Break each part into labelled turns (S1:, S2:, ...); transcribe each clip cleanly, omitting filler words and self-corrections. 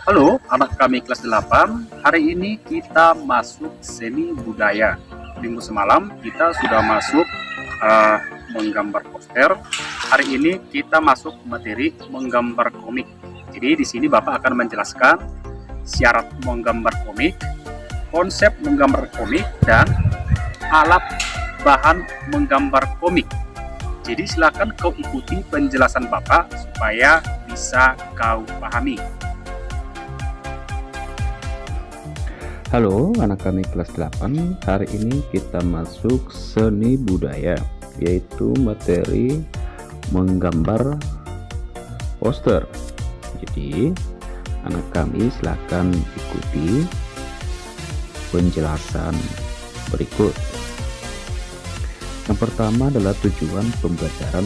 S1: Halo, anak kami kelas 8. Hari ini kita masuk seni budaya. Minggu semalam kita sudah masuk menggambar poster. Hari ini kita masuk materi menggambar komik. Jadi di sini Bapak akan menjelaskan syarat menggambar komik, konsep menggambar komik, dan alat bahan menggambar komik. Jadi silakan kau ikuti penjelasan Bapak supaya bisa kau pahami.
S2: Halo anak kami kelas 8. Hari ini kita masuk seni budaya, yaitu materi menggambar poster. Jadi anak kami silakan ikuti penjelasan berikut. Yang pertama adalah tujuan pembelajaran.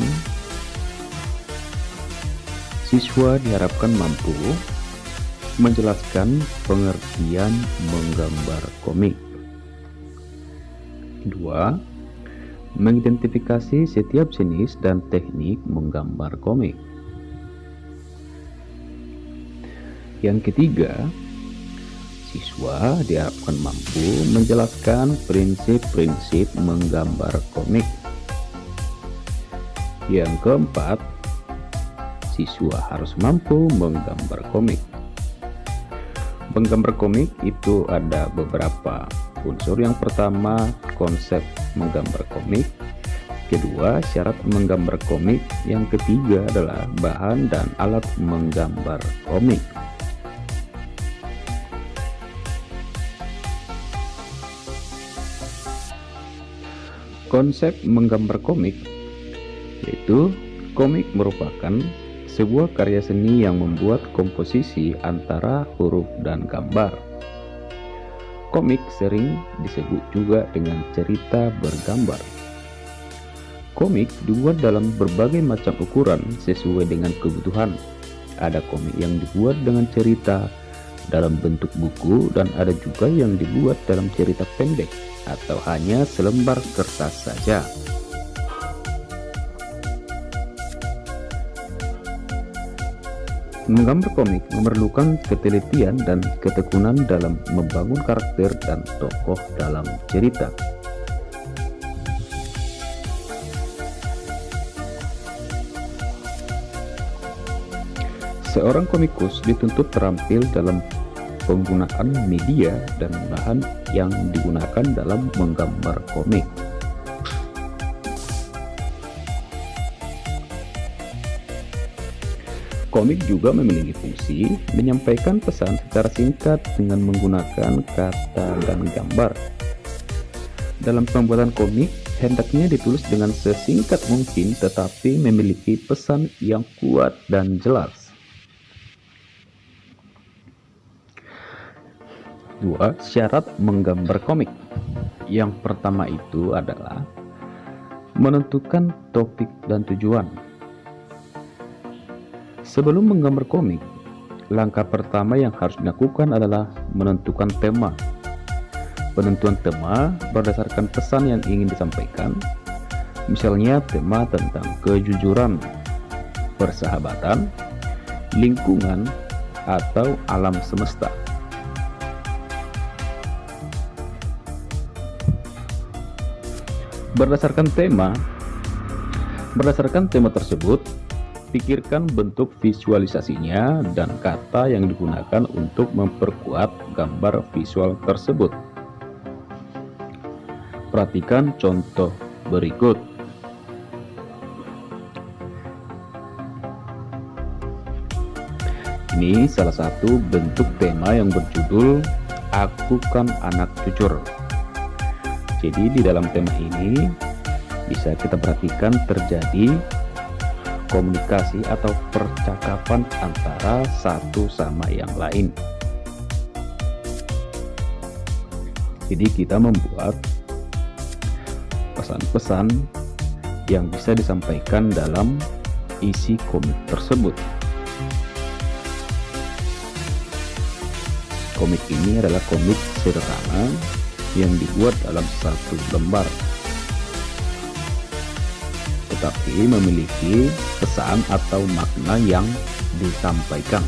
S2: Siswa diharapkan mampu menjelaskan pengertian menggambar komik. 2. Mengidentifikasi setiap jenis dan teknik menggambar komik. Yang ketiga, siswa diharapkan mampu menjelaskan prinsip-prinsip menggambar komik. Yang keempat, siswa harus mampu menggambar komik. Menggambar komik itu ada beberapa unsur. Yang pertama, konsep menggambar komik. Kedua, syarat menggambar komik. Yang ketiga adalah bahan dan alat menggambar komik. Konsep menggambar komik yaitu komik merupakan sebuah karya seni yang membuat komposisi antara huruf dan gambar. Komik sering disebut juga dengan cerita bergambar. Komik dibuat dalam berbagai macam ukuran sesuai dengan kebutuhan. Ada komik yang dibuat dengan cerita dalam bentuk buku, dan ada juga yang dibuat dalam cerita pendek atau hanya selembar kertas saja. Menggambar komik memerlukan ketelitian dan ketekunan dalam membangun karakter dan tokoh dalam cerita. Seorang komikus dituntut terampil dalam penggunaan media dan bahan yang digunakan dalam menggambar komik. Komik juga memiliki fungsi menyampaikan pesan secara singkat dengan menggunakan kata dan gambar. Dalam pembuatan komik, hendaknya ditulis dengan sesingkat mungkin tetapi memiliki pesan yang kuat dan jelas. 2. Syarat menggambar komik. Yang pertama itu adalah menentukan topik dan tujuan. Sebelum menggambar komik, langkah pertama yang harus dilakukan adalah menentukan tema. Penentuan tema berdasarkan pesan yang ingin disampaikan. Misalnya tema tentang kejujuran, persahabatan, lingkungan, atau alam semesta. Berdasarkan tema tersebut, pikirkan bentuk visualisasinya dan kata yang digunakan untuk memperkuat gambar visual tersebut. Perhatikan contoh berikut. Ini salah satu bentuk tema yang berjudul "Aku Kan Anak Jujur". Jadi di dalam tema ini bisa kita perhatikan terjadi komunikasi atau percakapan antara satu sama yang lain. Jadi kita membuat pesan-pesan yang bisa disampaikan dalam isi komik tersebut. Komik ini adalah komik sederhana yang dibuat dalam satu lembar, tetapi memiliki pesan atau makna yang disampaikan.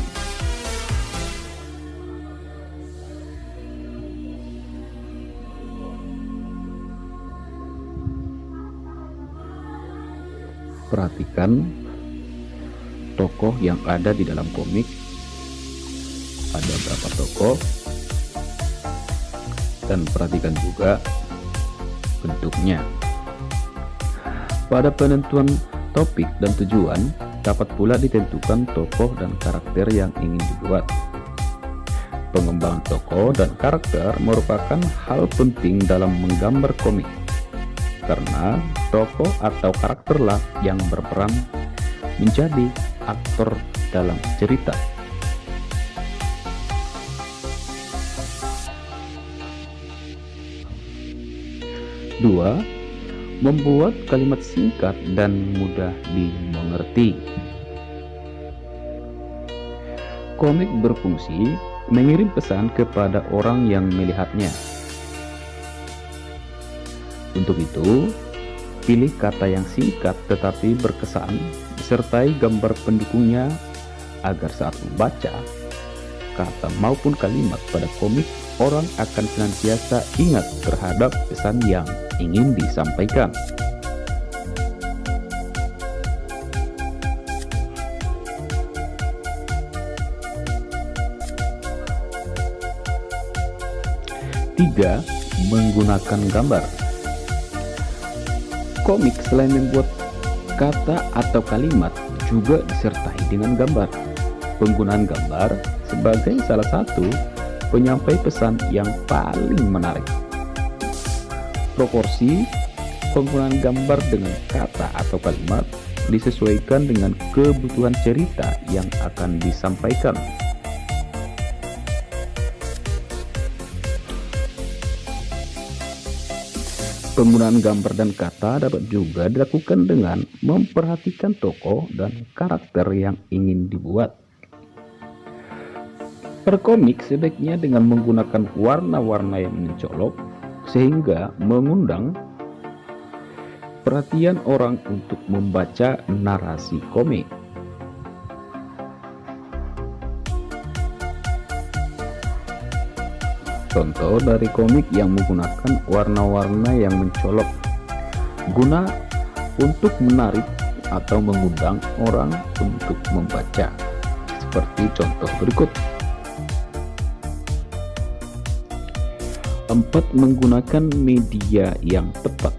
S2: perhatikan tokoh yang ada di dalam komik. Ada berapa tokoh, dan perhatikan juga bentuknya. Pada penentuan topik dan tujuan dapat pula ditentukan tokoh dan karakter yang ingin dibuat. Pengembangan tokoh dan karakter merupakan hal penting dalam menggambar komik, karena tokoh atau karakterlah yang berperan menjadi aktor dalam cerita. Dua, membuat kalimat singkat dan mudah dimengerti. Komik berfungsi mengirim pesan kepada orang yang melihatnya. Untuk itu, pilih kata yang singkat tetapi berkesan, disertai gambar pendukungnya agar saat membaca kata maupun kalimat pada komik, orang akan senantiasa ingat terhadap pesan yang ingin disampaikan. Tiga, menggunakan gambar. Komik selain membuat kata atau kalimat juga disertai dengan gambar. Penggunaan gambar sebagai salah satu penyampai pesan yang paling menarik. Proporsi penggunaan gambar dengan kata atau kalimat disesuaikan dengan kebutuhan cerita yang akan disampaikan. Penggunaan gambar dan kata dapat juga dilakukan dengan memperhatikan tokoh dan karakter yang ingin dibuat. Perkomik sebaiknya dengan menggunakan warna-warna yang mencolok sehingga mengundang perhatian orang untuk membaca narasi komik. Contoh dari komik yang menggunakan warna-warna yang mencolok guna untuk menarik atau mengundang orang untuk membaca, seperti contoh berikut. 4. Menggunakan media yang tepat.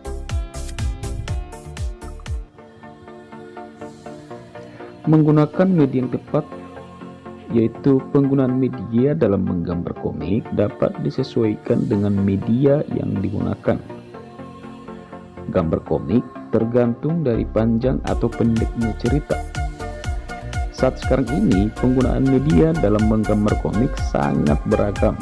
S2: Menggunakan media yang tepat yaitu penggunaan media dalam menggambar komik dapat disesuaikan dengan media yang digunakan. Gambar komik tergantung dari panjang atau pendeknya cerita. Saat sekarang ini, penggunaan media dalam menggambar komik sangat beragam.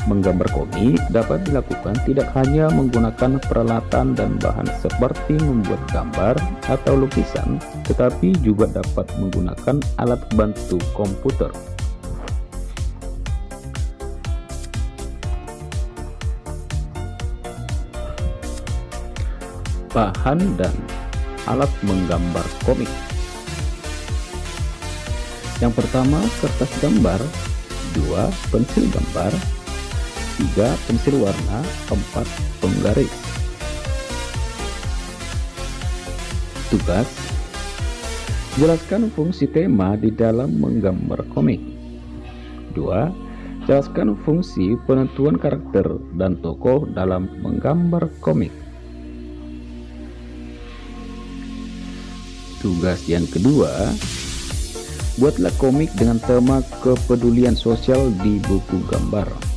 S2: Menggambar komik dapat dilakukan tidak hanya menggunakan peralatan dan bahan seperti membuat gambar atau lukisan, tetapi juga dapat menggunakan alat bantu komputer. Bahan dan alat menggambar komik. Yang pertama, kertas gambar. 2. Pensil gambar. 3. Pensil warna. 4. Penggaris. Tugas: jelaskan fungsi tema di dalam menggambar komik. 2. Jelaskan fungsi penentuan karakter dan tokoh dalam menggambar komik. Tugas yang kedua, buatlah komik dengan tema kepedulian sosial di buku gambar.